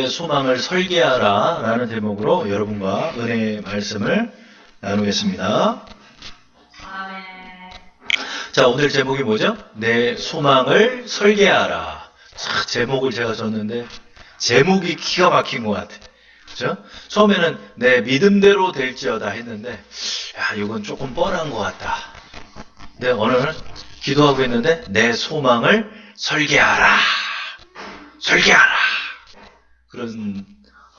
내 소망을 설계하라 라는 제목으로 여러분과 은혜의 말씀을 나누겠습니다. 자, 오늘 제목이 뭐죠? 내 소망을 설계하라. 자, 제목을 제가 줬는데 제목이 기가 막힌 것 같아. 그죠? 처음에는 내 믿음대로 될지어다 했는데 야, 이건 조금 뻔한 것 같다. 근데 오늘 기도하고 있는데 내 소망을 설계하라. 설계하라. 그런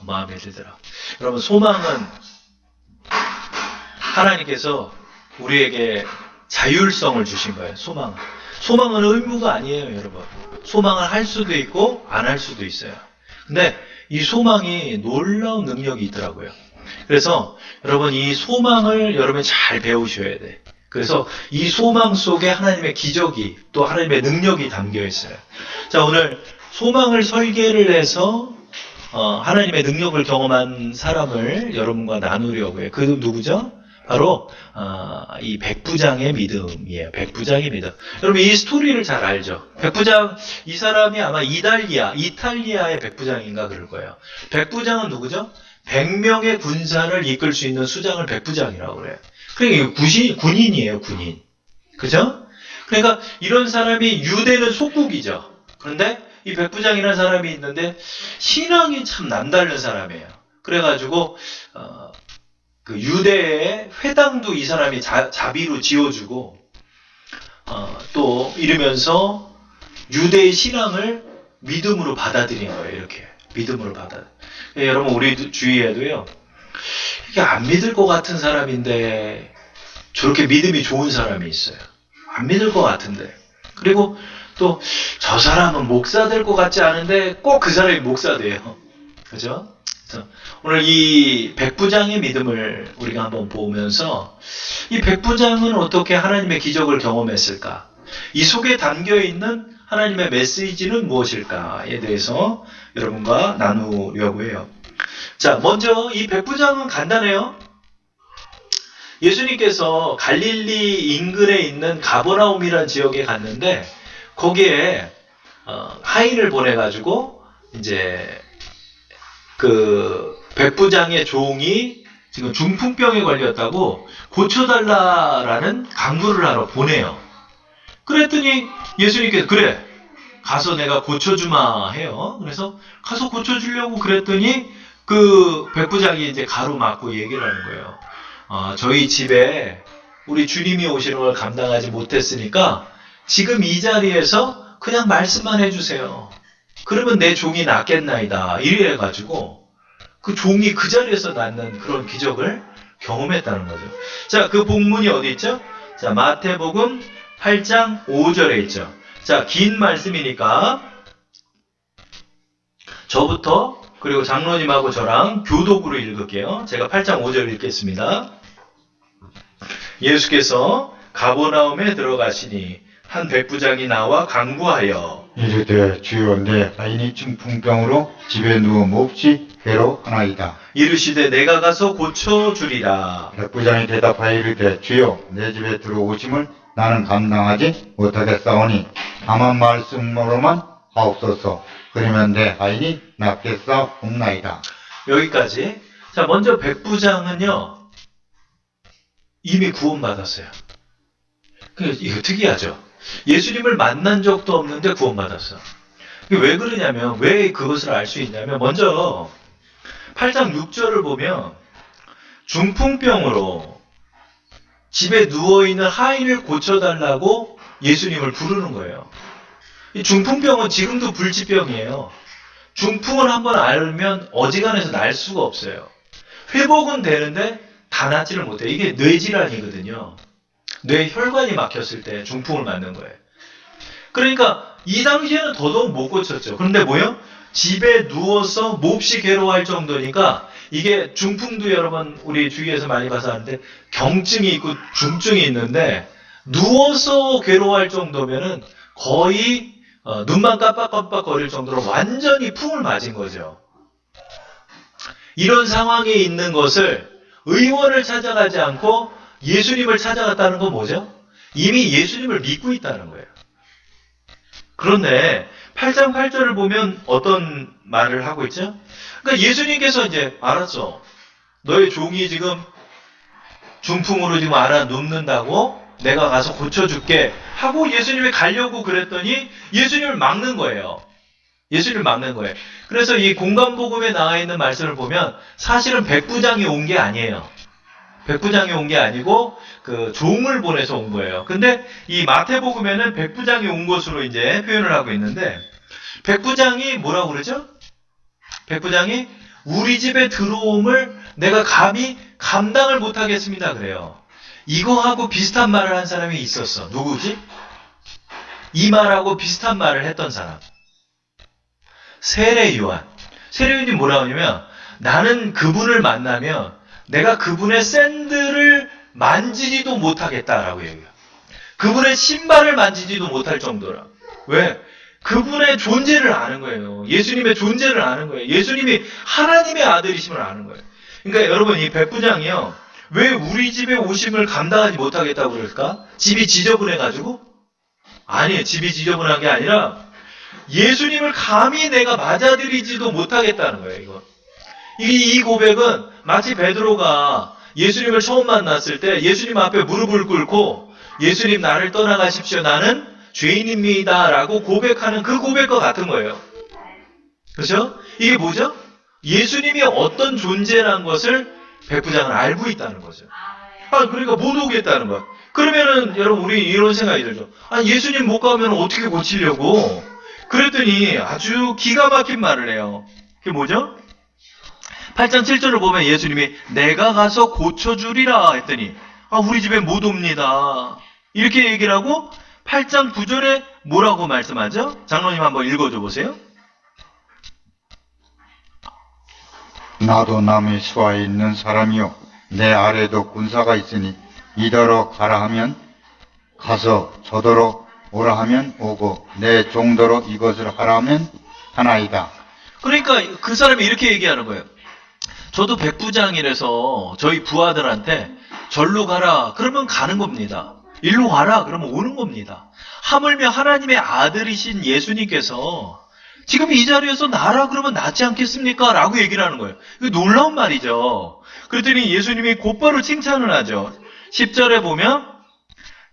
마음이 들더라고요. 여러분, 소망은 하나님께서 우리에게 자율성을 주신 거예요. 소망은 의무가 아니에요, 여러분. 소망을 할 수도 있고 안 할 수도 있어요. 근데 이 소망이 놀라운 능력이 있더라고요. 그래서 여러분, 이 소망을 여러분이 잘 배우셔야 돼. 그래서 이 소망 속에 하나님의 기적이 또 하나님의 능력이 담겨 있어요. 자, 오늘 소망을 설계를 해서 하나님의 능력을 경험한 사람을 여러분과 나누려고 해요. 그 누구죠? 바로 이 백부장의 믿음이에요. 백부장의 믿음. 여러분, 이 스토리를 잘 알죠? 백부장, 이 사람이 아마 이탈리아의 백부장인가 그럴 거예요. 백부장은 누구죠? 100명의 군사를 이끌 수 있는 수장을 백부장이라고 그래요. 그러니까 군인이에요, 군인. 그죠? 그러니까 이런 사람이 유대는 속국이죠. 그런데 이 백부장이라는 사람이 있는데 신앙이 참 남다른 사람이에요. 그래가지고 그 유대의 회당도 이 사람이 자비로 지어주고 또 이러면서 유대의 신앙을 믿음으로 받아들인 거예요. 이렇게 믿음으로 여러분, 우리 주위에도요, 이게 안 믿을 것 같은 사람인데 저렇게 믿음이 좋은 사람이 있어요. 안 믿을 것 같은데. 그리고 또 저 사람은 목사 될 것 같지 않은데 꼭 그 사람이 목사 돼요. 그죠? 그래서 오늘 이 백부장의 믿음을 우리가 한번 보면서 이 백부장은 어떻게 하나님의 기적을 경험했을까? 이 속에 담겨있는 하나님의 메시지는 무엇일까에 대해서 여러분과 나누려고 해요. 자, 먼저 이 백부장은 간단해요. 예수님께서 갈릴리 인근에 있는 가버나움이라는 지역에 갔는데 거기에 하인을 보내가지고 이제 그 백부장의 종이 지금 중풍병에 걸렸다고 고쳐달라라는 강구를 하러 보내요. 그랬더니 예수님께서 그래, 가서 내가 고쳐주마 해요. 그래서 가서 고쳐주려고 그랬더니 그 백부장이 이제 가로막고 얘기를 하는 거예요. 저희 집에 우리 주님이 오시는 걸 감당하지 못했으니까 지금 이 자리에서 그냥 말씀만 해주세요. 그러면 내 종이 낫겠나이다. 이래가지고 그 종이 그 자리에서 낫는 그런 기적을 경험했다는 거죠. 자, 그 본문이 어디 있죠? 자, 마태복음 8장 5절에 있죠. 자, 긴 말씀이니까 저부터 그리고 장로님하고 저랑 교독으로 읽을게요. 제가 8장 5절 읽겠습니다. 예수께서 가버나움에 들어가시니 한 백부장이 나와 간구하여 이르되 주여, 내 아인이 중풍병으로 집에 누워 몹시 괴로워하나이다. 이르시되 내가 가서 고쳐주리라. 백부장이 대답하여 이르되 주여, 내 집에 들어오심을 나는 감당하지 못하겠사오니 다만 말씀으로만 하옵소서. 그러면 내 아인이 낫겠사옵나이다. 여기까지. 자, 먼저 백부장은요, 이미 구원받았어요. 이거 특이하죠? 예수님을 만난 적도 없는데 구원받았어. 이게 왜 그러냐면, 왜 그것을 알 수 있냐면, 먼저 8장 6절을 보면 중풍병으로 집에 누워있는 하인을 고쳐달라고 예수님을 부르는 거예요. 이 중풍병은 지금도 불치병이에요. 중풍을 한번 알면 어지간해서 날 수가 없어요. 회복은 되는데 다 낫지를 못해요. 이게 뇌질환이거든요. 뇌 혈관이 막혔을 때 중풍을 맞는 거예요. 그러니까 이 당시에는 더더욱 못 고쳤죠. 그런데 뭐요? 집에 누워서 몹시 괴로워할 정도니까 이게 중풍도 여러분 우리 주위에서 많이 봐서 하는데 경증이 있고 중증이 있는데 누워서 괴로워할 정도면은 거의 눈만 깜빡깜빡 거릴 정도로 완전히 풍을 맞은 거죠. 이런 상황에 있는 것을 의원을 찾아가지 않고 예수님을 찾아갔다는 건 뭐죠? 이미 예수님을 믿고 있다는 거예요. 그런데 8장 8절을 보면 어떤 말을 하고 있죠? 그러니까 예수님께서 이제 알았어. 너의 종이 지금 중풍으로 지금 알아 눕는다고 내가 가서 고쳐줄게 하고 예수님이 가려고 그랬더니 예수님을 막는 거예요. 예수님을 막는 거예요. 그래서 이 공관복음에 나와 있는 말씀을 보면 사실은 백부장이 온 게 아니에요. 백부장이 온 게 아니고 그 종을 보내서 온 거예요. 근데 이 마태복음에는 백부장이 온 것으로 이제 표현을 하고 있는데 백부장이 뭐라고 그러죠? 백부장이 우리 집에 들어옴을 내가 감히 감당을 못하겠습니다 그래요. 이거하고 비슷한 말을 한 사람이 있었어. 누구지? 이 말하고 비슷한 말을 했던 사람. 세례 요한. 세례 요한이 뭐라고 하냐면 나는 그분을 만나면 내가 그분의 샌들을 만지지도 못하겠다라고 얘기해요. 그분의 신발을 만지지도 못할 정도라. 왜? 그분의 존재를 아는 거예요. 예수님의 존재를 아는 거예요. 예수님이 하나님의 아들이심을 아는 거예요. 그러니까 여러분 이 백부장이요. 왜 우리 집에 오심을 감당하지 못하겠다고 그럴까? 집이 지저분해가지고? 아니에요. 집이 지저분한 게 아니라 예수님을 감히 내가 맞아들이지도 못하겠다는 거예요. 이거. 이 고백은 마치 베드로가 예수님을 처음 만났을 때 예수님 앞에 무릎을 꿇고 예수님 나를 떠나가십시오. 나는 죄인입니다. 라고 고백하는 그 고백과 같은 거예요. 그렇죠? 이게 뭐죠? 예수님이 어떤 존재라는 것을 백부장은 알고 있다는 거죠. 그러니까 못 오겠다는 거야. 그러면은 여러분 우리 이런 생각이 들죠. 예수님 못 가면 어떻게 고치려고? 그랬더니 아주 기가 막힌 말을 해요. 그게 뭐죠? 8장 7절을 보면 예수님이 내가 가서 고쳐주리라 했더니 우리 집에 못 옵니다. 이렇게 얘기를 하고 8장 9절에 뭐라고 말씀하죠? 장로님 한번 읽어줘 보세요. 나도 남의 수하에 있는 사람이요 내 아래도 군사가 있으니 이더러 가라 하면 가서 저더러 오라 하면 오고 내 종더러 이것을 하라 하면 하나이다. 그러니까 그 사람이 이렇게 얘기하는 거예요. 저도 백부장이라서 저희 부하들한테 절로 가라 그러면 가는 겁니다. 일로 가라 그러면 오는 겁니다. 하물며 하나님의 아들이신 예수님께서 지금 이 자리에서 나라 그러면 낫지 않겠습니까? 라고 얘기를 하는 거예요. 이거 놀라운 말이죠. 그랬더니 예수님이 곧바로 칭찬을 하죠. 10절에 보면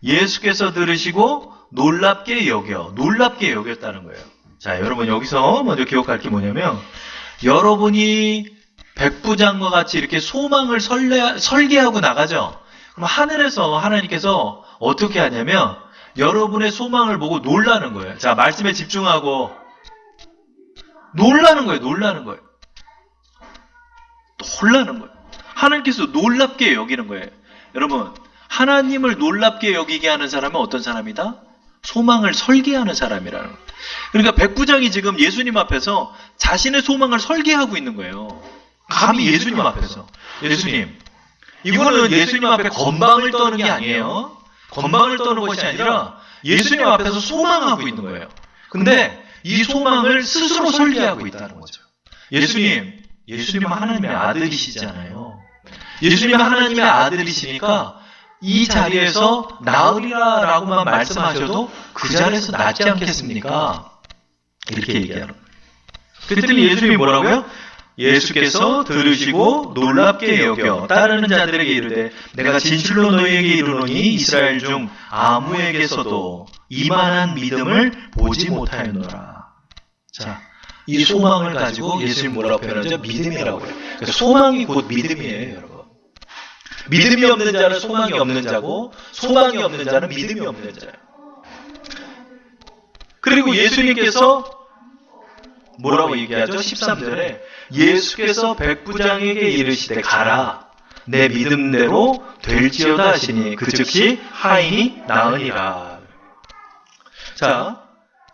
예수께서 들으시고 놀랍게 여겼다는 거예요. 자, 여러분 여기서 먼저 기억할 게 뭐냐면 여러분이 백부장과 같이 이렇게 소망을 설계하고 나가죠. 그럼 하늘에서 하나님께서 어떻게 하냐면 여러분의 소망을 보고 놀라는 거예요. 자, 말씀에 집중하고 놀라는 거예요. 놀라는 거예요. 하나님께서 놀랍게 여기는 거예요. 여러분, 하나님을 놀랍게 여기게 하는 사람은 어떤 사람이다? 소망을 설계하는 사람이라는 거예요. 그러니까 백부장이 지금 예수님 앞에서 자신의 소망을 설계하고 있는 거예요. 감히 예수님 앞에서. 예수님, 이거는 예수님 앞에 건방을 떠는 게 아니에요. 건방을 떠는 것이 아니라 예수님 앞에서 소망하고 있는 거예요. 근데 이 소망을 스스로 설계하고 있다는 거죠. 예수님은 하나님의 아들이시잖아요. 예수님은 하나님의 아들이시니까 이 자리에서 나으리라 라고만 말씀하셔도 그 자리에서 낫지 않겠습니까? 이렇게 얘기하는 거예요. 그랬더니 예수님이 뭐라고요? 예수께서 들으시고 놀랍게 여겨 따르는 자들에게 이르되 내가 진실로 너희에게 이르노니 이스라엘 중 아무에게서도 이만한 믿음을 보지 못하였노라. 자, 이 소망을 가지고 예수님 뭐라고 표현하죠? 믿음이라고 해요. 그러니까 소망이 곧 믿음이에요, 여러분. 믿음이 없는 자는 소망이 없는 자고 소망이 없는 자는 믿음이 없는 자예요. 그리고 예수님께서 뭐라고 얘기하죠? 13절에 예수께서 백부장에게 이르시되 가라 내 믿음대로 될지어다 하시니 그 즉시 하인이 나으니라. 자,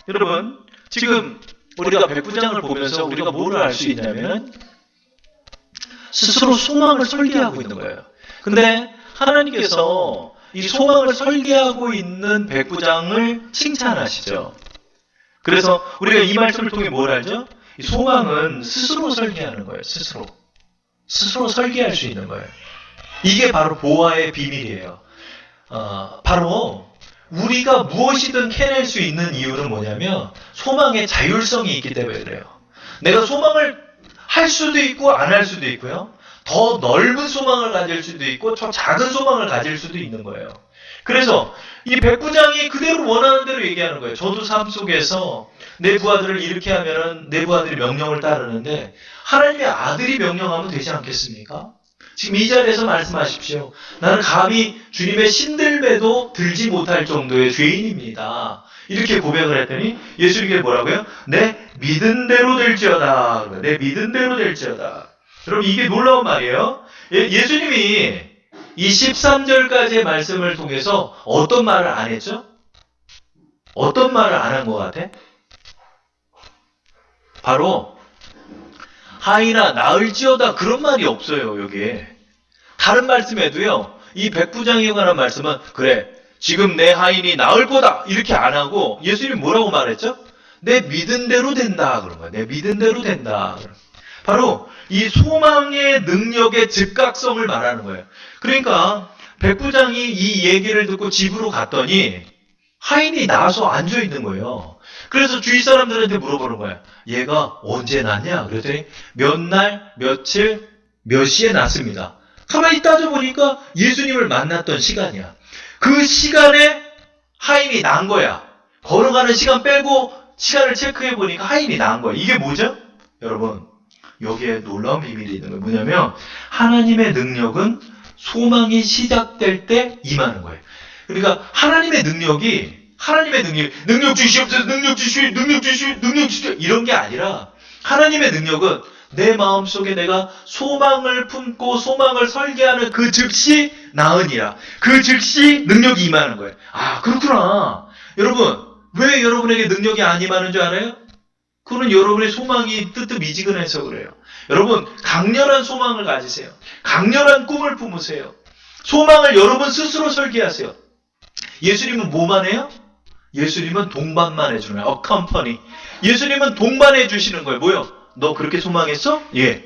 여러분 지금 우리가 백부장을 보면서 우리가 뭐를 알 수 있냐면 스스로 소망을 설계하고 있는 거예요. 근데 하나님께서 이 소망을 설계하고 있는 백부장을 칭찬하시죠. 그래서 우리가 이 말씀을 통해 뭘 알죠? 이 소망은 스스로 설계하는 거예요. 스스로 설계할 수 있는 거예요. 이게 바로 보화의 비밀이에요. 바로 우리가 무엇이든 캐낼 수 있는 이유는 뭐냐면 소망의 자율성이 있기 때문에 그래요. 내가 소망을 할 수도 있고 안 할 수도 있고요. 더 넓은 소망을 가질 수도 있고 더 작은 소망을 가질 수도 있는 거예요. 그래서 이 백부장이 그대로 원하는 대로 얘기하는 거예요. 저도 삶 속에서 내 부하들을 이렇게 하면은 내 부하들이 명령을 따르는데 하나님의 아들이 명령하면 되지 않겠습니까? 지금 이 자리에서 말씀하십시오. 나는 감히 주님의 신들매도 들지 못할 정도의 죄인입니다. 이렇게 고백을 했더니 예수님께 뭐라고요? 내 믿은 대로 될지어다. 내 믿은 대로 될지어다. 여러분 이게 놀라운 말이에요. 예수님이 이 13절까지의 말씀을 통해서 어떤 말을 안 했죠? 어떤 말을 안 한 것 같아? 바로 하이나 나을지어다 그런 말이 없어요. 여기에. 다른 말씀에도요. 이 백부장에 관한 말씀은 그래 지금 내 하인이 나을 거다 이렇게 안 하고 예수님이 뭐라고 말했죠? 내 믿은 대로 된다 그런 거야. 내 믿은 대로 된다. 바로 이 소망의 능력의 즉각성을 말하는 거예요. 그러니까 백부장이 이 얘기를 듣고 집으로 갔더니 하인이 나와서 앉아 있는 거예요. 그래서 주위 사람들한테 물어보는 거야. 얘가 언제 났냐? 그랬더니 몇 날, 며칠, 몇 시에 났습니다. 가만히 따져보니까 예수님을 만났던 시간이야. 그 시간에 하인이 난 거야. 걸어가는 시간 빼고 시간을 체크해보니까 하인이 난 거야. 이게 뭐죠? 여러분, 여기에 놀라운 비밀이 있는 거예요. 뭐냐면 하나님의 능력은 소망이 시작될 때 임하는 거예요. 그러니까 하나님의 능력이 능력 주시옵소서, 능력 주시옵소서 이런 게 아니라 하나님의 능력은 내 마음속에 내가 소망을 품고 소망을 설계하는 그 즉시 나으니라. 그 즉시 능력이 임하는 거예요. 아 그렇구나. 여러분 왜 여러분에게 능력이 안 임하는 줄 알아요? 그거는 여러분의 소망이 뜨뜻미지근해서 그래요. 여러분 강렬한 소망을 가지세요. 강렬한 꿈을 품으세요. 소망을 여러분 스스로 설계하세요. 예수님은 뭐만 해요? 예수님은 동반만 해주는 거예요. accompany. 예수님은 동반해 주시는 거예요. 뭐요? 너 그렇게 소망했어? 예.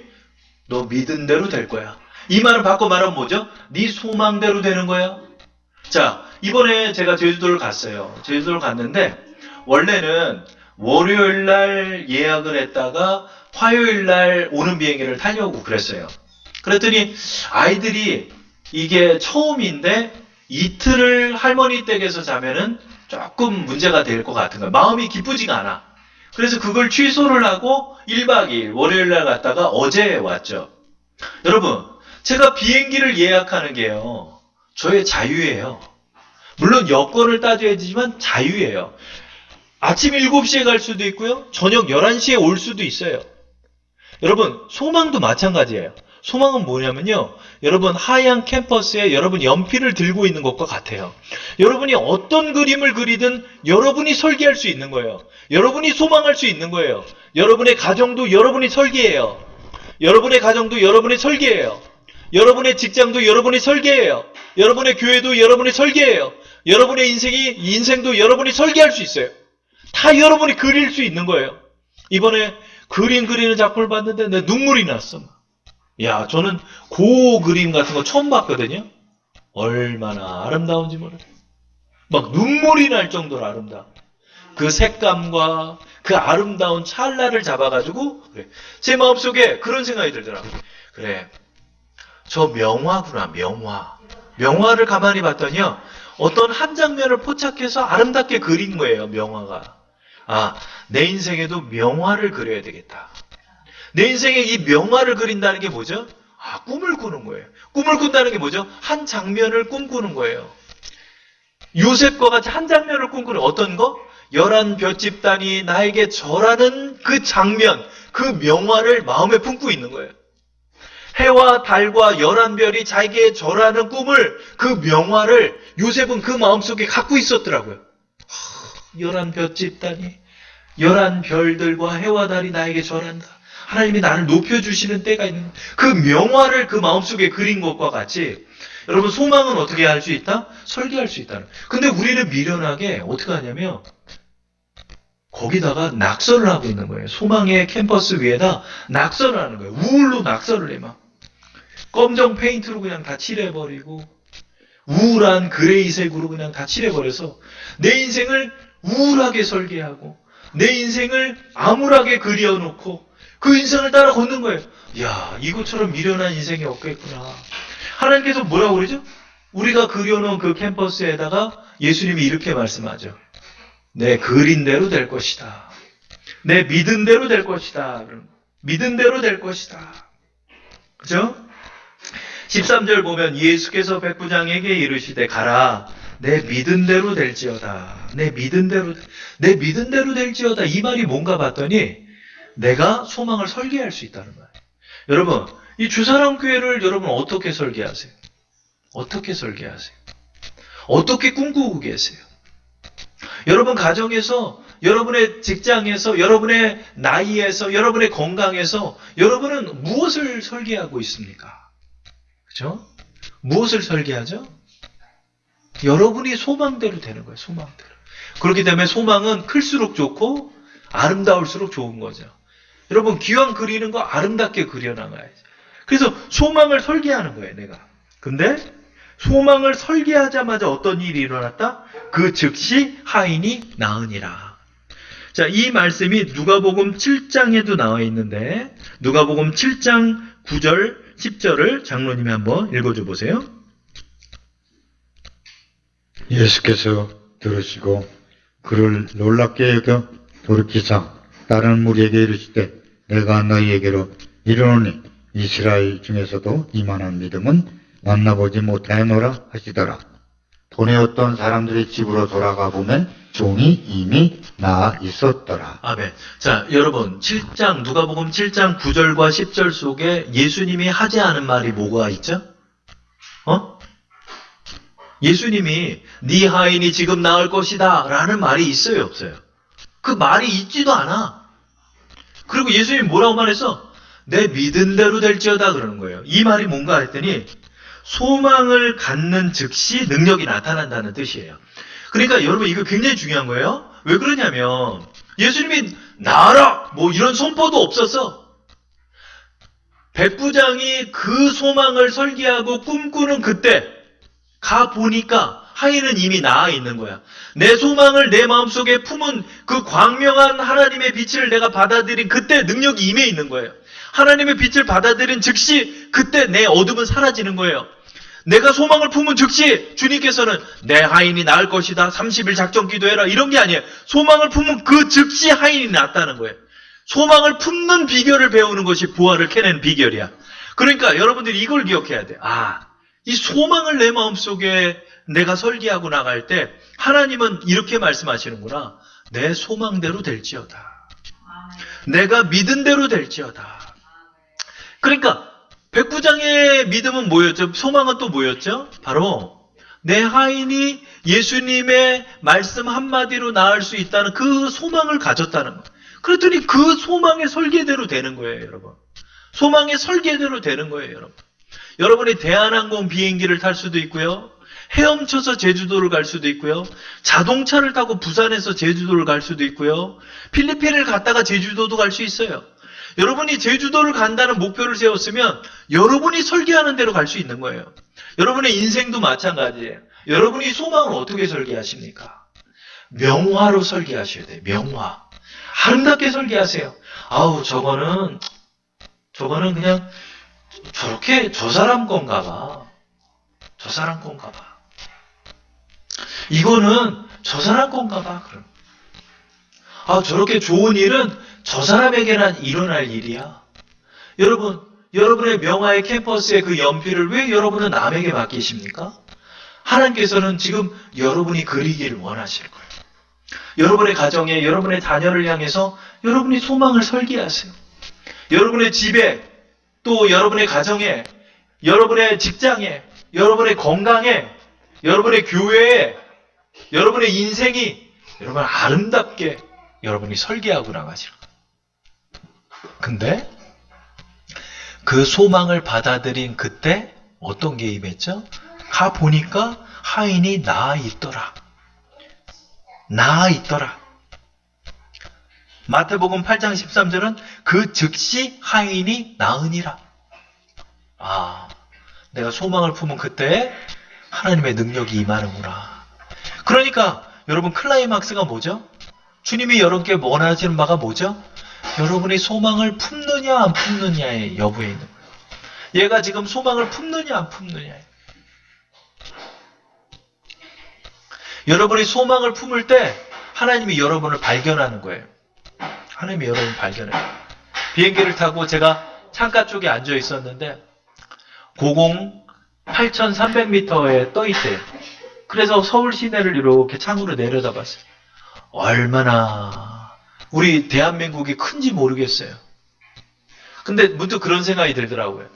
너 믿은 대로 될 거야. 이 말을 바꿔 말하면 뭐죠? 네 소망대로 되는 거야. 자, 이번에 제가 제주도를 갔어요. 제주도를 갔는데 원래는 월요일 날 예약을 했다가 화요일 날 오는 비행기를 타려고 그랬어요. 그랬더니 아이들이 이게 처음인데 이틀을 할머니 댁에서 자면은 조금 문제가 될 것 같은 거야. 마음이 기쁘지가 않아. 그래서 그걸 취소를 하고 1박 2일 월요일 날 갔다가 어제 왔죠. 여러분, 제가 비행기를 예약하는 게요. 저의 자유예요. 물론 여건을 따져야 되지만 자유예요. 아침 7시에 갈 수도 있고요. 저녁 11시에 올 수도 있어요. 여러분, 소망도 마찬가지예요. 소망은 뭐냐면요. 여러분 하얀 캠퍼스에 여러분 연필을 들고 있는 것과 같아요. 여러분이 어떤 그림을 그리든 여러분이 설계할 수 있는 거예요. 여러분이 소망할 수 있는 거예요. 여러분의 가정도 여러분이 설계해요. 여러분의 가정도 여러분이 설계해요. 여러분의 직장도 여러분이 설계해요. 여러분의 교회도 여러분이 설계해요. 여러분의 인생도 여러분이 설계할 수 있어요. 다 여러분이 그릴 수 있는 거예요. 이번에 그림 그리는 작품을 봤는데 내 눈물이 났어. 야, 저는 그 그림 같은 거 처음 봤거든요. 얼마나 아름다운지 모르겠어요. 막 눈물이 날 정도로 아름다워. 그 색감과 그 아름다운 찰나를 잡아가지고 그래. 제 마음속에 그런 생각이 들더라고요. 그래, 저 명화구나, 명화. 명화를 가만히 봤더니요. 어떤 한 장면을 포착해서 아름답게 그린 거예요, 명화가. 아, 내 인생에도 명화를 그려야 되겠다. 내 인생에 이 명화를 그린다는 게 뭐죠? 아, 꿈을 꾸는 거예요. 꿈을 꾼다는 게 뭐죠? 한 장면을 꿈꾸는 거예요. 요셉과 같이 한 장면을 꿈꾸는 어떤 거? 11볏집단이 나에게 절하는 그 장면, 그 명화를 마음에 품고 있는 거예요. 해와 달과 11별이 자기에게 절하는 꿈을, 그 명화를 요셉은 그 마음속에 갖고 있었더라고요. 11볏집단이 11별들과 해와 달이 나에게 절한다. 하나님이 나를 높여주시는 때가 있는 그 명화를 그 마음속에 그린 것과 같이 여러분 소망은 어떻게 할 수 있다? 설계할 수 있다는. 근데 우리는 미련하게 어떻게 하냐면 거기다가 낙서를 하고 있는 거예요. 소망의 캠퍼스 위에다 낙서를 하는 거예요. 우울로 낙서를 해 막. 검정 페인트로 그냥 다 칠해버리고 우울한 그레이색으로 그냥 다 칠해버려서 내 인생을 우울하게 설계하고 내 인생을 암울하게 그려놓고 그 인생을 따라 걷는 거예요. 야, 이것처럼 미련한 인생이 없겠구나. 하나님께서 뭐라고 그러죠? 우리가 그려놓은 그 캠퍼스에다가 예수님이 이렇게 말씀하죠. 내 그린 대로 될 것이다. 내 믿은 대로 될 것이다. 믿은 대로 될 것이다. 그죠? 13절 보면 예수께서 백부장에게 이르시되 가라. 내 믿은 대로 될지어다. 내 믿은 대로 될지어다. 이 말이 뭔가 봤더니 내가 소망을 설계할 수 있다는 거예요. 여러분, 이 주사랑교회를 여러분 어떻게 설계하세요? 어떻게 설계하세요? 어떻게 꿈꾸고 계세요? 여러분 가정에서, 여러분의 직장에서, 여러분의 나이에서, 여러분의 건강에서 여러분은 무엇을 설계하고 있습니까? 그죠? 무엇을 설계하죠? 여러분이 소망대로 되는 거예요. 소망대로. 그렇기 때문에 소망은 클수록 좋고 아름다울수록 좋은 거죠. 여러분 기왕 그리는 거 아름답게 그려나가야지. 그래서 소망을 설계하는 거예요. 내가. 근데 소망을 설계하자마자 어떤 일이 일어났다? 그 즉시 하인이 나으니라. 자, 이 말씀이 누가복음 7장에도 나와 있는데 누가복음 7장 9절 10절을 장로님이 한번 읽어줘 보세요. 예수께서 들으시고 그를 놀랍게 여겨 돌이키사 다른 무리에게 이르시되 내가 너희에게로 이르노니 이스라엘 중에서도 이만한 믿음은 만나보지 못하노라 하시더라. 돈에 어떤 사람들의 집으로 돌아가 보면 종이 이미 나아 있었더라. 아멘. 자, 여러분 7장 누가복음 7장 9절과 10절 속에 예수님이 하지 않은 말이 뭐가 있죠? 예수님이 네 하인이 지금 나을 것이다 라는 말이 있어요, 없어요? 그 말이 있지도 않아. 그리고 예수님이 뭐라고 말했어? 내 믿은 대로 될지어다 그러는 거예요. 이 말이 뭔가 했더니 소망을 갖는 즉시 능력이 나타난다는 뜻이에요. 그러니까 여러분 이거 굉장히 중요한 거예요. 왜 그러냐면 예수님이 나아라 뭐 이런 선포도 없었어. 백부장이 그 소망을 설계하고 꿈꾸는 그때 가보니까 하인은 이미 나아 있는 거야. 내 소망을 내 마음속에 품은 그 광명한 하나님의 빛을 내가 받아들인 그때 능력이 임해 있는 거예요. 하나님의 빛을 받아들인 즉시 그때 내 어둠은 사라지는 거예요. 내가 소망을 품은 즉시 주님께서는 내 하인이 나을 것이다. 30일 작정 기도해라. 이런 게 아니에요. 소망을 품은 그 즉시 하인이 낫다는 거예요. 소망을 품는 비결을 배우는 것이 부활을 캐내는 비결이야. 그러니까 여러분들이 이걸 기억해야 돼. 이 소망을 내 마음속에 내가 설계하고 나갈 때 하나님은 이렇게 말씀하시는구나. 내 소망대로 될지어다. 내가 믿은 대로 될지어다. 그러니까 백부장의 믿음은 뭐였죠? 소망은 또 뭐였죠? 바로 내 하인이 예수님의 말씀 한마디로 나을 수 있다는 그 소망을 가졌다는 거예요. 그랬더니 그 소망의 설계대로 되는 거예요, 여러분. 소망의 설계대로 되는 거예요, 여러분. 여러분이 대한항공 비행기를 탈 수도 있고요. 헤엄쳐서 제주도를 갈 수도 있고요. 자동차를 타고 부산에서 제주도를 갈 수도 있고요. 필리핀을 갔다가 제주도도 갈 수 있어요. 여러분이 제주도를 간다는 목표를 세웠으면 여러분이 설계하는 대로 갈 수 있는 거예요. 여러분의 인생도 마찬가지예요. 여러분이 소망을 어떻게 설계하십니까? 명화로 설계하셔야 돼요. 명화. 아름답게 설계하세요. 저거는 그냥 저렇게 저 사람 건가 봐. 저 사람 건가 봐. 이거는 저 사람 건가 봐. 그럼. 저렇게 좋은 일은 저 사람에게만 일어날 일이야. 여러분, 여러분의 명화의 캠퍼스의 그 연필을 왜 여러분은 남에게 맡기십니까? 하나님께서는 지금 여러분이 그리기를 원하실 거예요. 여러분의 가정에, 여러분의 자녀를 향해서 여러분이 소망을 설계하세요. 여러분의 집에, 또 여러분의 가정에, 여러분의 직장에, 여러분의 건강에, 여러분의 교회에, 여러분의 인생이 여러분 아름답게 여러분이 설계하고 나가실 거예요. 근데 그 소망을 받아들인 그때 어떤 게 임했죠? 가 보니까 하인이 나아 있더라. 나아 있더라. 마태복음 8장 13절은 그 즉시 하인이 나으니라. 내가 소망을 품은 그때 하나님의 능력이 임하는구나. 그러니까 여러분 클라이막스가 뭐죠? 주님이 여러분께 원하시는 바가 뭐죠? 여러분이 소망을 품느냐 안 품느냐의 여부에 있는 거예요. 얘가 지금 소망을 품느냐 안 품느냐예요. 여러분이 소망을 품을 때 하나님이 여러분을 발견하는 거예요. 하나님이 여러분을 발견해요. 비행기를 타고 제가 창가 쪽에 앉아 있었는데 고공 8,300m에 떠 있대요. 그래서 서울 시내를 이렇게 창으로 내려다봤어요. 얼마나 우리 대한민국이 큰지 모르겠어요. 근데 문득 그런 생각이 들더라고요.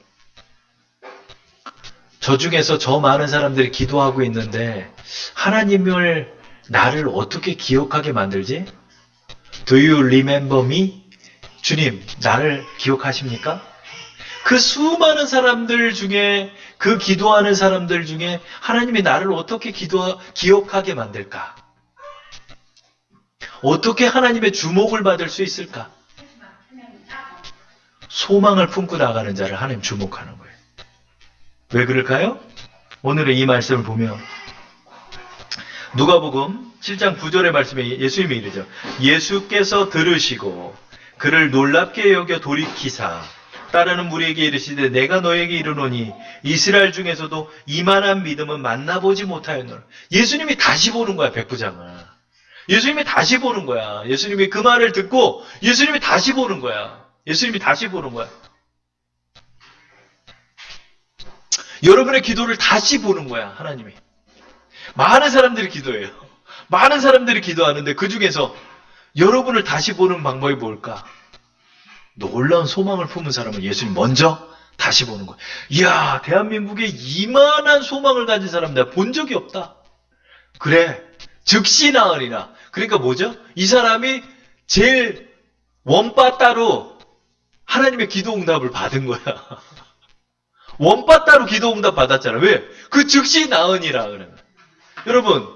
저 중에서 저 많은 사람들이 기도하고 있는데 하나님을 나를 어떻게 기억하게 만들지? Do you remember me? 주님, 나를 기억하십니까? 그 수많은 사람들 중에, 그 기도하는 사람들 중에 하나님이 나를 어떻게 기억하게 만들까? 어떻게 하나님의 주목을 받을 수 있을까? 소망을 품고 나가는 자를 하나님 주목하는 거예요. 왜 그럴까요? 오늘의 이 말씀을 보면 누가복음 7장 9절의 말씀에 예수님이 이르죠. 예수께서 들으시고 그를 놀랍게 여겨 돌이키사 따르는 무리에게 이르시되 내가 너에게 이르노니 이스라엘 중에서도 이만한 믿음은 만나보지 못하였노라. 예수님이 다시 보는 거야, 백부장을. 예수님이 다시 보는 거야. 예수님이 그 말을 듣고 예수님이 다시 보는 거야. 예수님이 다시 보는 거야. 여러분의 기도를 다시 보는 거야, 하나님이. 많은 사람들이 기도해요. 많은 사람들이 기도하는데 그 중에서 여러분을 다시 보는 방법이 뭘까? 놀라운 소망을 품은 사람은 예수님 먼저 다시 보는 거야. 이야, 대한민국에 이만한 소망을 가진 사람 내가 본 적이 없다. 그래, 즉시 나으리라. 그러니까 뭐죠? 이 사람이 제일 원바따로 하나님의 기도 응답을 받은 거야. 원바따로 기도 응답 받았잖아. 왜? 그 즉시 나으니라 그래. 여러분,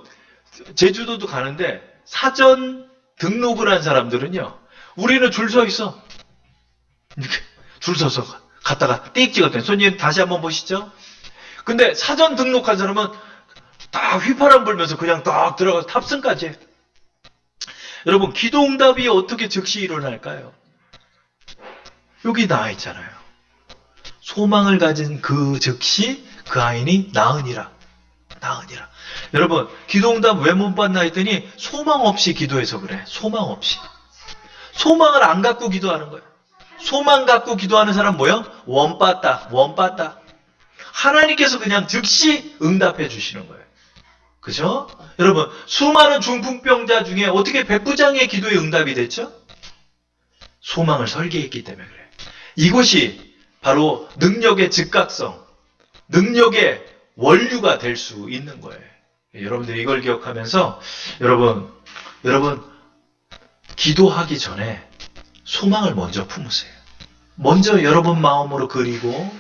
제주도도 가는데 사전 등록을 한 사람들은요, 우리는 줄 서 있어. 이렇게 줄 서서 갔다가 띡 찍었더니 손님 다시 한번 보시죠. 근데 사전 등록한 사람은 딱 휘파람 불면서 그냥 딱 들어가서 탑승까지 해. 여러분, 기도 응답이 어떻게 즉시 일어날까요? 여기 나와 있잖아요. 소망을 가진 그 즉시 그 아인이 나으니라. 나으니라. 여러분, 기도 응답 왜 못 받나 했더니 소망 없이 기도해서 그래. 소망 없이. 소망을 안 갖고 기도하는 거예요. 소망 갖고 기도하는 사람 뭐예요? 원빠따. 하나님께서 그냥 즉시 응답해 주시는 거예요. 그죠? 여러분, 수많은 중풍병자 중에 어떻게 백부장의 기도에 응답이 됐죠? 소망을 설계했기 때문에 그래요. 이것이 바로 능력의 즉각성, 능력의 원류가 될 수 있는 거예요. 여러분들이 이걸 기억하면서 여러분 기도하기 전에 소망을 먼저 품으세요. 먼저 여러분 마음으로 그리고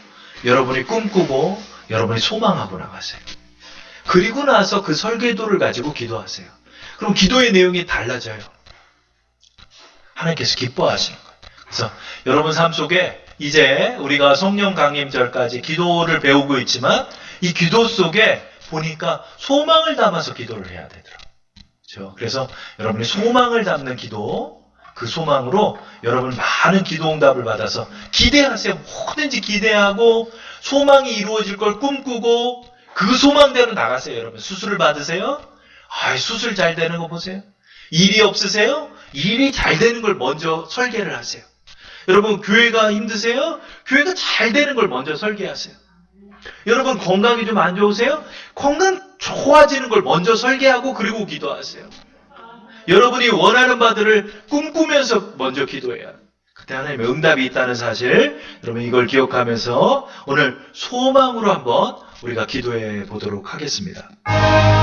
여러분이 꿈꾸고 여러분이 소망하고 나가세요. 그리고 나서 그 설계도를 가지고 기도하세요. 그럼 기도의 내용이 달라져요. 하나님께서 기뻐하시는 거예요. 그래서 여러분 삶 속에 이제 우리가 성령 강림절까지 기도를 배우고 있지만 이 기도 속에 보니까 소망을 담아서 기도를 해야 되더라고요. 그렇죠? 그래서 여러분이 소망을 담는 기도, 그 소망으로 여러분 많은 기도 응답을 받아서 기대하세요. 뭐든지 기대하고 소망이 이루어질 걸 꿈꾸고 그 소망대로 나가세요. 여러분 수술을 받으세요? 수술 잘 되는 거 보세요. 일이 없으세요? 일이 잘 되는 걸 먼저 설계를 하세요. 여러분 교회가 힘드세요? 교회가 잘 되는 걸 먼저 설계하세요. 여러분 건강이 좀 안 좋으세요? 건강 좋아지는 걸 먼저 설계하고 그리고 기도하세요. 여러분이 원하는 바들을 꿈꾸면서 먼저 기도해야 그때 하나님의 응답이 있다는 사실, 여러분 이걸 기억하면서 오늘 소망으로 한번 우리가 기도해 보도록 하겠습니다.